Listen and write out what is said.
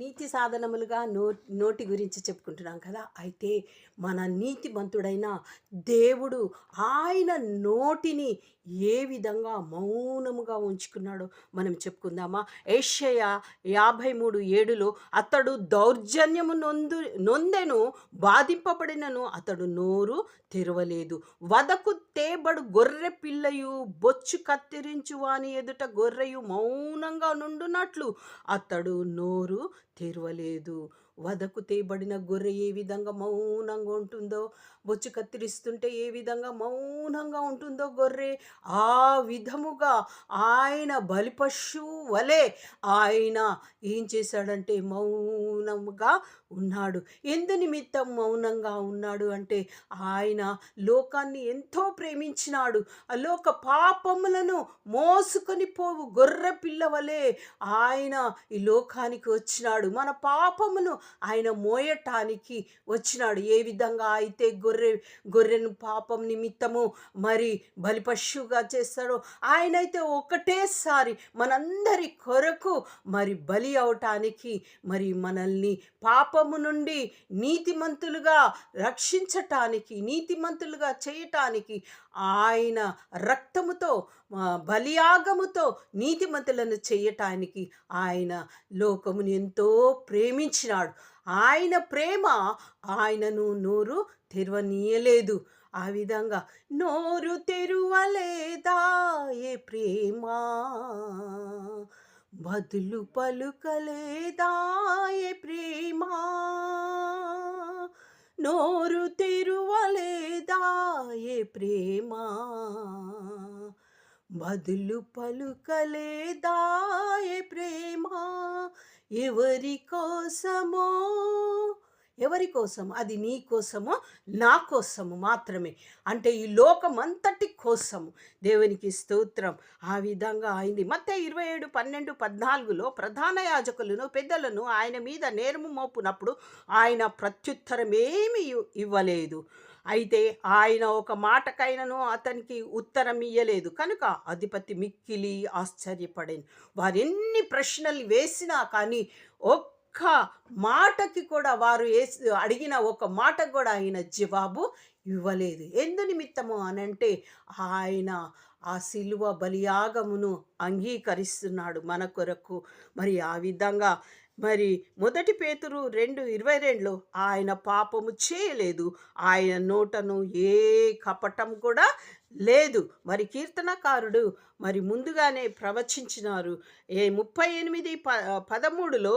నీతి సాధనములుగా నోటి గురించి చెప్పుకుంటున్నాం కదా. అయితే మన నీతిమంతుడైన దేవుడు ఆయన నోటిని ఏ విధంగా మౌనముగా ఉంచుకున్నాడో మనం చెప్పుకుందామా? యెషయా 53:7 అతడు దౌర్జన్యము నొందెను, బాధింపబడినను అతడు నోరు తెరవలేదు. వదకు తేబడు గొర్రె పిల్లయు బొచ్చు కత్తిరించు వాని ఎదుట గొర్రెయు మౌనంగా నుండునట్లు అతడు నోరు తెరవలేదు. వదకు తేబడిన గొర్రె ఏ విధంగా మౌనంగా ఉంటుందో, బొచ్చు కత్తిరిస్తుంటే ఏ విధంగా మౌనంగా ఉంటుందో గొర్రె, ఆ విధముగా ఆయన బలిపశువు వలె ఆయన ఏం చేశాడంటే మౌనముగా ఉన్నాడు. ఎందు నిమిత్తం మౌనంగా ఉన్నాడు అంటే ఆయన లోకాన్ని ఎంతో ప్రేమించినాడు. ఆ లోక పాపములను మోసుకొని పోవు గొర్రె పిల్ల వలె ఆయన ఈ లోకానికి వచ్చినాడు. మన పాపమును ఆయన మోయటానికి వచ్చినాడు. ఏ విధంగా అయితే గొర్రెను పాపం నిమిత్తము మరి బలిపశువుగా చేస్తాడో, ఆయనైతే ఒకటేసారి మనందరి కొరకు మరి బలి అవటానికి, మరి మనల్ని పాపము నుండి నీతిమంతులుగా రక్షించటానికి, నీతిమంతులుగా చేయటానికి ఆయన రక్తముతో బలియాగముతో నీతిమంతులను చేయటానికి ఆయన లోకమును ఎంతో ప్రేమించినాడు. ఆయన ప్రేమ ఆయనను నోరు తెరవనీయలేదు. ఆ విధంగా నోరు తెరువలేదా ఏ ప్రేమ, బదులు పలుకలేదా ఏ ప్రేమ, నోరు తెరువలేదా ఏ ప్రేమ, బదులు పలుకలేదా ఏ ప్రేమ. ఎవరి కోసమో, ఎవరి కోసం? అది నీ కోసమో నా కోసము మాత్రమే. అంటే ఈ లోకమంతటి కోసము. దేవునికి స్తోత్రం. ఆ విధంగా అయింది. మత్తయి 27:12-14 ప్రధాన యాజకులను పెద్దలను ఆయన మీద నేరము మోపునప్పుడు ఆయన ప్రత్యుత్తరం ఏమీ ఇవ్వలేదు. అయితే ఆయన ఒక మాటకైనను అతనికి ఉత్తరం ఇయ్యలేదు కనుక అధిపతి మిక్కిలి ఆశ్చర్యపడింది. వారెన్ని ప్రశ్నలు వేసినా కానీ ఒక్క మాటకి కూడా, వారు అడిగిన ఒక మాటకు కూడా ఆయన జవాబు ఇవ్వలేదు. ఎందు నిమిత్తము అనంటే ఆయన ఆ సిలువ బలియాగమును అంగీకరిస్తున్నాడు మన కొరకు. మరి ఆ విధంగా మరి 1 పేతురు 2:22 ఆయన పాపము చేయలేదు, ఆయన నోటను ఏ కపటం కూడా లేదు. మరి కీర్తనకారుడు మరి ముందుగానే ప్రవచించినారు. 38:13